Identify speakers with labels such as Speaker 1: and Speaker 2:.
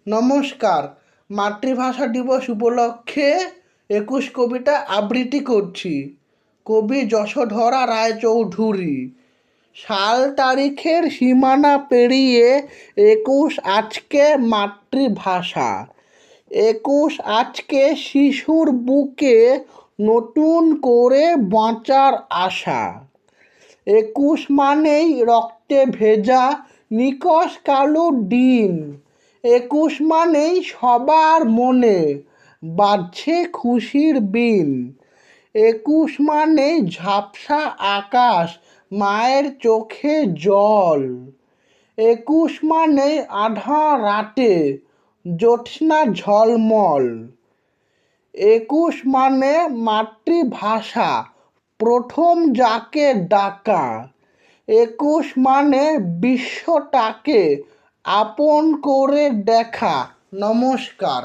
Speaker 1: নমস্কার। মাতৃভাষা দিবস উপলক্ষে ২১ কবিতা আবৃত্তি করছি। কবি যশোধরা রায়চৌধুরী। সাল তারিখের সীমানা পেরিয়ে ২১ আজকে মাতৃভাষা। ২১ আজকে শিশুর বুকে নতুন করে বাঁচার আশা। ২১ মানেই রক্তে ভেজা নিকষ কালো দিন। ২১ মানেই সবার মনে বাজছে খুশির বিন। ২১ মানেই ঝাপসা আকাশ, মায়ের চোখে জল। ২১ মানেই আঁধার রাতে জ্যোৎস্না ঝলমল। ২১ মানে মাতৃভাষা, প্রথম যাকে ডাকা। ২১ মানে বিশ্বটাকে আপন করে দেখা। নমস্কার।